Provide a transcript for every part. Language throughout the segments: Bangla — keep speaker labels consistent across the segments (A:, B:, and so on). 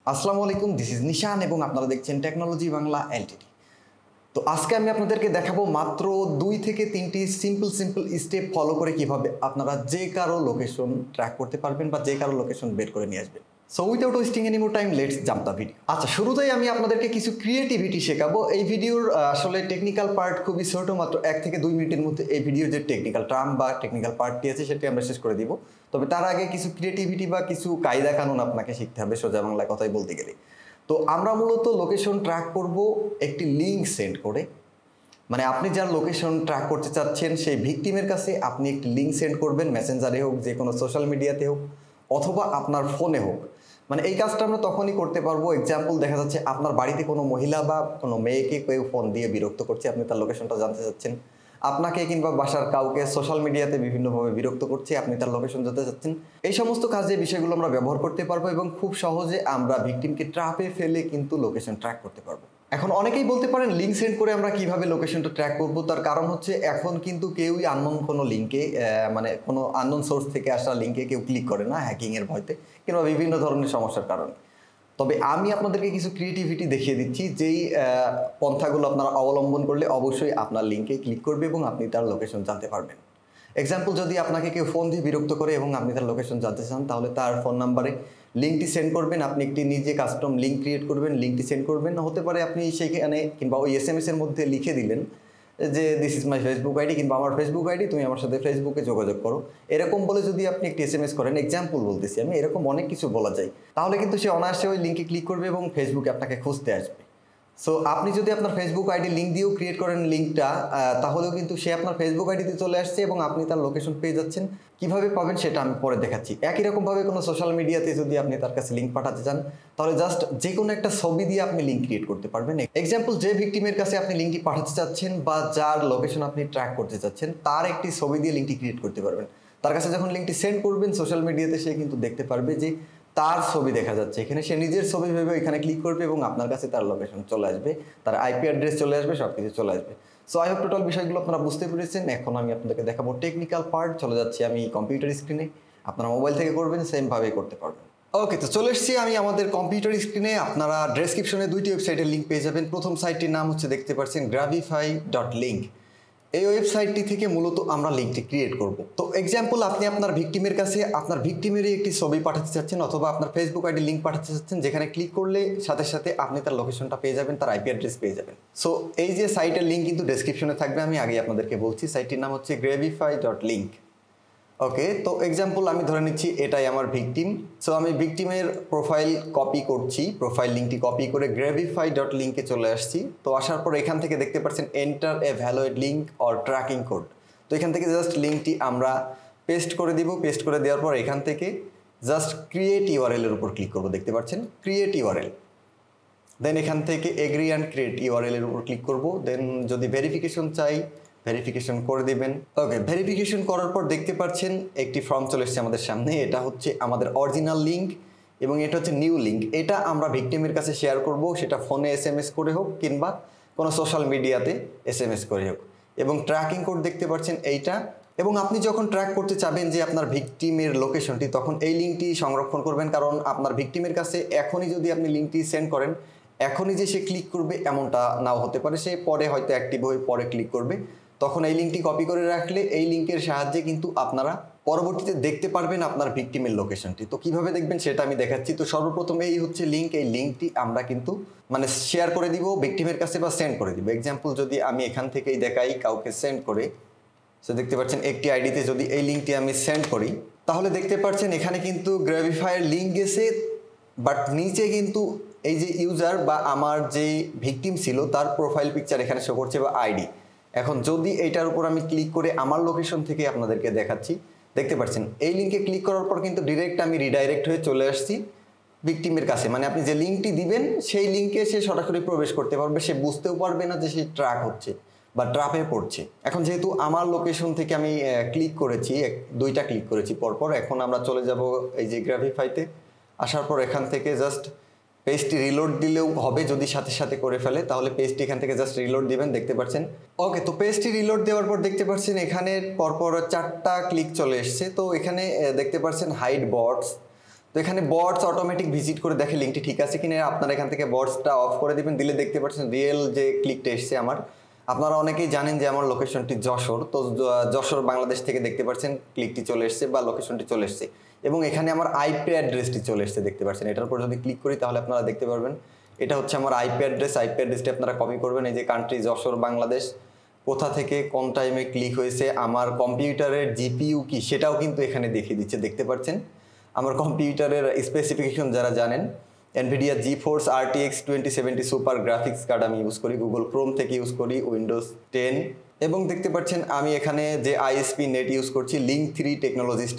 A: আসসালামু আলাইকুম, দিস ইজ নিশান এবং আপনারা দেখছেন টেকনোলজি বাংলা এলটিডি। তো আজকে আমি আপনাদেরকে দেখাবো মাত্র 2 থেকে 3টি সিম্পল স্টেপ ফলো করে কিভাবে আপনারা যে কারো লোকেশন ট্র্যাক করতে পারবেন বা যে কারো লোকেশন বের করে নিয়ে আসবেন। So without wasting any more time, let's jump the video. আচ্ছা, শুরুতেই আমি আপনাদেরকে কিছু ক্রিয়েটিভিটি শেখাবো। এই ভিডিওর আসলে টেকনিক্যাল পার্ট খুবই ছোট, মাত্র 1 থেকে 2 মিনিটের মধ্যে এই ভিডিওর যে টেকনিক্যাল টার্ম বা টেকনিক্যাল পার্টটি আছে সেটি আমরা শেষ করে দিব। তবে তার আগে কিছু ক্রিয়েটিভিটি বা কিছু কায়দা কানুন আপনাকে শিখতে হবে, সোজা বাংলা কথাই বলতে গেলে। তো আমরা মূলত লোকেশন ট্র্যাক করব একটি লিঙ্ক সেন্ড করে। মানে আপনি যার লোকেশন ট্র্যাক করতে চাচ্ছেন সেই ভিকটিমের কাছে আপনি একটি লিঙ্ক সেন্ড করবেন, মেসেঞ্জারে হোক, যে কোনো সোশ্যাল মিডিয়াতে হোক, অথবা আপনার ফোনে হোক। মানে এই কাজটা আমরা তখনই করতে পারবো, এক্সাম্পল দেখা যাচ্ছে আপনার বাড়িতে কোনো মহিলা বা কোনো মেয়েকে কেউ ফোন দিয়ে বিরক্ত করছে, আপনি তার লোকেশনটা জানতে চাচ্ছেন। আপনাকে কিংবা বাসার কাউকে সোশ্যাল মিডিয়াতে বিভিন্নভাবে বিরক্ত করছে, আপনি তার লোকেশন জানতে চাচ্ছেন। এই সমস্ত কাজে বিষয়গুলো আমরা ব্যবহার করতে পারবো এবং খুব সহজে আমরা ভিকটিমকে ট্র্যাপে ফেলে কিন্তু লোকেশন ট্র্যাক করতে পারবো। এখন অনেকেই বলতে পারেন লিঙ্ক সেন্ড করে আমরা কিভাবে লোকেশনটা ট্র্যাক করব। তার কারণ হচ্ছে এখন কিন্তু কেউই আননোন কোনো লিঙ্কে মানে কোনো আননোন সোর্স থেকে আসা লিঙ্কে কেউ ক্লিক করে না, হ্যাকিংয়ের ভয়তে কিংবা বিভিন্ন ধরনের সমস্যার কারণে। তবে আমি আপনাদেরকে কিছু ক্রিয়েটিভিটি দেখিয়ে দিচ্ছি, যেই পন্থাগুলো আপনারা অবলম্বন করলে অবশ্যই আপনার লিঙ্কে ক্লিক করবে এবং আপনি তার লোকেশন জানতে পারবেন। এক্সাম্পল, যদি আপনাকে কেউ ফোন দিয়ে বিরক্ত করে এবং আপনি তার লোকেশন জানতে চান, তাহলে তার ফোন নাম্বারে লিঙ্কটি সেন্ড করবেন। আপনি একটি নিজে কাস্টম লিঙ্ক ক্রিয়েট করবেন, লিঙ্কটি সেন্ড করবেন। হতে পারে আপনি সেইখানে কিংবা ওই এসএমএসের মধ্যে লিখে দিলেন যে this is my Facebook ID কিংবা আমার ফেসবুক আইডি, তুমি আমার সাথে ফেসবুকে যোগাযোগ করো। এরকম বলে যদি আপনি একটি এসএমএস করেন, এক্সাম্পল বলতেছি আমি, এরকম অনেক কিছু বলা যায়, তাহলে কিন্তু সে অনায়াসে ওই লিঙ্কে ক্লিক করবে এবং ফেসবুকে আপনাকে খুঁজতে আসবে। সো আপনি যদি আপনার ফেসবুক আইডি লিঙ্ক দিয়েও ক্রিয়েট করেন লিঙ্কটা, তাহলেও কিন্তু সে আপনার ফেসবুক আইডিতে চলে আসছে এবং আপনি তার লোকেশন পেয়ে যাচ্ছেন। কিভাবে পাবেন সেটা আমি পরে দেখাচ্ছি। একই রকমভাবে কোনো সোশ্যাল মিডিয়াতে যদি আপনি তার কাছে লিঙ্ক পাঠাতে চান, তাহলে জাস্ট যে কোনো একটা ছবি দিয়ে আপনি লিঙ্ক ক্রিয়েট করতে পারবেন। এক্সাম্পল, যে ভিকটিমের কাছে আপনি লিঙ্কটি পাঠাতে চাচ্ছেন বা যার লোকেশন আপনি ট্র্যাক করতে চাচ্ছেন, তার একটি ছবি দিয়ে লিঙ্কটি ক্রিয়েট করতে পারবেন। তার কাছে যখন লিঙ্কটি সেন্ড করবেন সোশ্যাল মিডিয়াতে, সে কিন্তু দেখতে পারবে যে তার ছবি দেখা যাচ্ছে এখানে, সে নিজের ছবি ভেবে এখানে ক্লিক করবে এবং আপনার কাছে তার লোকেশন চলে আসবে, তার আইপি অ্যাড্রেস চলে আসবে, সব কিছু চলে আসবে। সো আই হোপ টোটাল বিষয়গুলো আপনারা বুঝতে পেরেছেন। এখন আমি আপনাদেরকে দেখাবো টেকনিক্যাল পার্ট। চলে যাচ্ছি আমি কম্পিউটার স্ক্রিনে, আপনারা মোবাইল থেকে করবেন, সেমভাবেই করতে পারবেন। ওকে, তো চলে এসেছি আমি আমাদের কম্পিউটার স্ক্রিনে। আপনারা ডেসক্রিপশনে 2টি ওয়েবসাইটের লিঙ্ক পেয়ে যাবেন। প্রথম সাইটটির নাম হচ্ছে, দেখতে পাচ্ছেন, gravify.link। এই ওয়েবসাইটটি থেকে মূলত আমরা লিঙ্কটি ক্রিয়েট করব। তো এক্সাম্পল, আপনি আপনার ভিকটিমের কাছে আপনার ভিকটিমেরই একটি ছবি পাঠাতে চাচ্ছেন অথবা আপনার ফেসবুক আইডি লিঙ্ক পাঠাতে চাচ্ছেন, যেখানে ক্লিক করলে সাথে সাথে আপনি তার লোকেশনটা পেয়ে যাবেন, তার আইপি অ্যাড্রেস পেয়ে যাবেন। সো এই যে সাইটের লিঙ্ক কিন্তু ডেসক্রিপশনে থাকবে, আমি আগে আপনাদেরকে বলছি। সাইটটির নাম হচ্ছে gravify.link। ওকে, তো এক্সাম্পল আমি ধরে নিচ্ছি এটাই আমার ভিকটিম। সো আমি ভিকটিমের প্রোফাইল কপি করছি, প্রোফাইল লিঙ্কটি কপি করে gravify.link-এ চলে আসছি। তো আসার পর এখান থেকে দেখতে পাচ্ছেন enter a valid link or tracking code. তো এখান থেকে জাস্ট লিঙ্কটি আমরা পেস্ট করে দিব। পেস্ট করে দেওয়ার পর এখান থেকে জাস্ট ক্রিয়েট ইউআরএল-এর উপর ক্লিক করব, দেখতে পাচ্ছেন ক্রিয়েট ইউআরএল। দেন এখান থেকে এগ্রি অ্যান্ড ক্রিয়েট ইউআরএল-এর উপর ক্লিক করব। দেন যদি ভেরিফিকেশন চাই, ভেরিফিকেশন করে দিবেন। ওকে, ভেরিফিকেশন করার পর দেখতে পাচ্ছেন একটি ফর্ম চলে এসেছে আমাদের সামনে। এটা হচ্ছে আমাদের অরিজিনাল লিঙ্ক এবং এটা হচ্ছে নিউ লিঙ্ক। এটা আমরা ভিকটিমের কাছে শেয়ার করব, সেটা ফোনে এসএমএস করে হোক কিংবা কোনো সোশ্যাল মিডিয়াতে এসএমএস করে হোক। এবং ট্র্যাকিং কোড দেখতে পাচ্ছেন এইটা। এবং আপনি যখন ট্র্যাক করতে চাবেন যে আপনার ভিকটিমের লোকেশনটি, তখন এই লিঙ্কটি সংরক্ষণ করবেন, কারণ আপনার ভিকটিমের কাছে এখনই যদি আপনি লিঙ্কটি সেন্ড করেন, এখনই যে সে ক্লিক করবে এমনটা নাও হতে পারে, সে পরে হয়তো অ্যাক্টিভ হয়ে পরে ক্লিক করবে। তখন এই লিঙ্কটি কপি করে রাখলে এই লিঙ্কের সাহায্যে কিন্তু আপনারা পরবর্তীতে দেখতে পারবেন আপনার ভিকটিমের লোকেশনটি। তো কিভাবে দেখবেন সেটা আমি দেখাচ্ছি। তো সর্বপ্রথম এই হচ্ছে লিঙ্ক, এই লিঙ্কটি আমরা কিন্তু মানে শেয়ার করে দিব ভিকটিমের কাছে বা সেন্ড করে দিব। এক্সাম্পল, যদি আমি এখান থেকেই দেখাই কাউকে সেন্ড করে, সো দেখতে পাচ্ছেন একটি আইডিতে যদি এই লিঙ্কটি আমি সেন্ড করি, তাহলে দেখতে পাচ্ছেন এখানে কিন্তু গ্রাভিফাইয়ের লিঙ্ক গেছে, বাট নিচে কিন্তু এই যে ইউজার বা আমার যে ভিকটিম ছিল তার প্রোফাইল পিকচার এখানে শো করছে বা আইডি। এখন যদি এইটার উপর আমি ক্লিক করে আমার লোকেশন থেকে আপনাদেরকে দেখাচ্ছি, দেখতে পাচ্ছেন এই লিঙ্কে ক্লিক করার পর কিন্তু ডিরেক্ট আমি রিডাইরেক্ট হয়ে চলে আসছি ভিকটিমের কাছে। মানে আপনি যে লিঙ্কটি দিবেন সেই লিঙ্কে সে সরাসরি প্রবেশ করতে পারবে, সে বুঝতেও পারবে না যে সে ট্র্যাক হচ্ছে বা ট্র্যাপে পড়ছে। এখন যেহেতু আমার লোকেশন থেকে আমি ক্লিক করেছি, 2টা ক্লিক করেছি পরপর, এখন আমরা চলে যাব এই যে গ্রাভিফাইতে। আসার পর এখান থেকে জাস্ট পেজটি রিলোড দিলেও হবে, যদি সাথে সাথে করে ফেলে তাহলে পেজটি এখান থেকে জাস্ট রিলোড দিবেন, দেখতে পাচ্ছেন। ওকে, তো পেজটি রিলোড দেওয়ার পর দেখতে পাচ্ছেন এখানে পরপর 4টা ক্লিক চলে এসছে। তো এখানে দেখতে পাচ্ছেন হাইড বটস। তো এখানে বটস অটোমেটিক ভিজিট করে দেখে লিঙ্কটি ঠিক আছে কিনা। আপনারা এখান থেকে বটসটা অফ করে দিবেন, দিলে দেখতে পাচ্ছেন রিয়েল যে ক্লিকটা এসছে আমার। আপনারা অনেকেই জানেন যে আমার লোকেশনটি যশোর, তো যশোর বাংলাদেশ থেকে দেখতে পাচ্ছেন ক্লিকটি চলে এসছে বা লোকেশনটি চলে এসছে, এবং এখানে আমার আইপি অ্যাড্রেসটি চলে এসছে দেখতে পাচ্ছেন। এটার উপর যদি ক্লিক করি তাহলে আপনারা দেখতে পারবেন এটা হচ্ছে আমার আইপি অ্যাড্রেস। আইপি অ্যাড্রেসটি আপনারা কপি করবেন, এই যে কান্ট্রি যশোর বাংলাদেশ, কোথা থেকে কোন টাইমে ক্লিক হয়েছে, আমার কম্পিউটারের জিপিইউ কি সেটাও কিন্তু এখানে দেখিয়ে দিচ্ছে দেখতে পাচ্ছেন। আমার কম্পিউটারের স্পেসিফিকেশন যারা জানেন, NVIDIA GeForce RTX 2070 super graphics card আমি ইউজ করি, গুগল ক্রোম থেকে ইউজ করি, উইন্ডোজ 10, এবং দেখতে পাচ্ছেন আমি এখানে যে আইএসপি নেট ইউজ করছি, লিঙ্ক 3 টেকনোলজিস্ট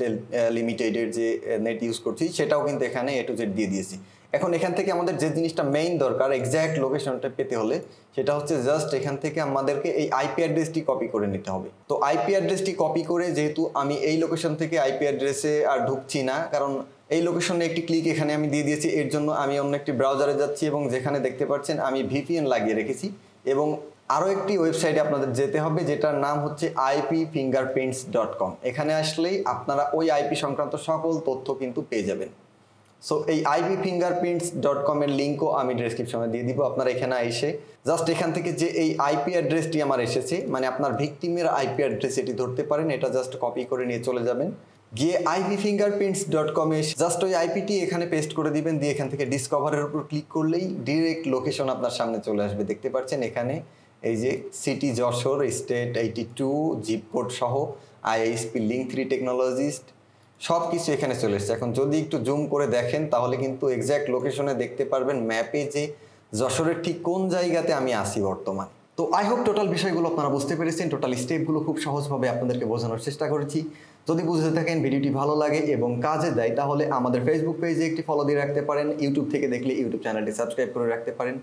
A: লিমিটেডের যে নেট ইউজ করছি সেটাও কিন্তু এখানে A to Z দিয়ে দিয়েছি। এখন এখান থেকে আমাদের যে জিনিসটা মেইন দরকার এক্স্যাক্ট লোকেশনটা পেতে হলে সেটা হচ্ছে জাস্ট এখান থেকে আমাদেরকে এই আইপি অ্যাড্রেসটি কপি করে নিতে হবে। তো আইপি অ্যাড্রেসটি কপি করে, যেহেতু আমি এই লোকেশন থেকে আইপি অ্যাড্রেসে আর ঢুকছি না, কারণ এই লোকেশনে একটি ক্লিক এখানে আমি দিয়ে দিয়েছি, এর জন্য আমি অন্য একটি ব্রাউজারে যাচ্ছি এবং যেখানে দেখতে পাচ্ছেন আমি VPN লাগিয়ে রেখেছি, এবং আরও একটি ওয়েবসাইটে আপনাদের যেতে হবে যেটার নাম হচ্ছে ipfingerprints.com। এখানে আসলেই আপনারা ওই আইপি সংক্রান্ত সকল তথ্য কিন্তু পেয়ে যাবেন। সো এই ipfingerprints.com এর লিঙ্কও আমি ডেসক্রিপশনে দিয়ে দিব। আপনারা এখানে এসে জাস্ট এখান থেকে যে এই আইপি অ্যাড্রেসটি আমার এসেছে, মানে আপনার ভিকটিমের আইপি অ্যাড্রেস এটি ধরতে পারেন, এটা জাস্ট কপি করে নিয়ে চলে যাবেন, গিয়ে ipfingerprints.com এ জাস্ট ওই আইপিটি এখানে পেস্ট করে দিবেন, দিয়ে এখান থেকে ডিসকভারের উপর ক্লিক করলেই ডিরেক্ট লোকেশন আপনার সামনে চলে আসবে দেখতে পাচ্ছেন। এখানে এই যে city Jessore, state 82, zip code সহ আইএসপি লিঙ্ক 3 টেকনোলজিস্ট সব কিছু এখানে চলে এসছে। এখন যদি একটু জুম করে দেখেন তাহলে কিন্তু এক্স্যাক্ট লোকেশনে দেখতে পারবেন ম্যাপে যে যশোরের ঠিক কোন জায়গাতে আমি আসি বর্তমান। তো আই হোপ টোটাল বিষয়গুলো আপনারা বুঝতে পেরেছেন, টোটাল স্টেপগুলো খুব সহজভাবে আপনাদেরকে বোঝানোর চেষ্টা করেছি। যদি বুঝতে থাকেন, ভিডিওটি ভালো লাগে এবং কাজে দেয়, তাহলে আমাদের ফেসবুক পেজে একটি ফলো দিয়ে রাখতে পারেন, ইউটিউব থেকে দেখলে ইউটিউব চ্যানেলটি সাবস্ক্রাইব করে রাখতে পারেন।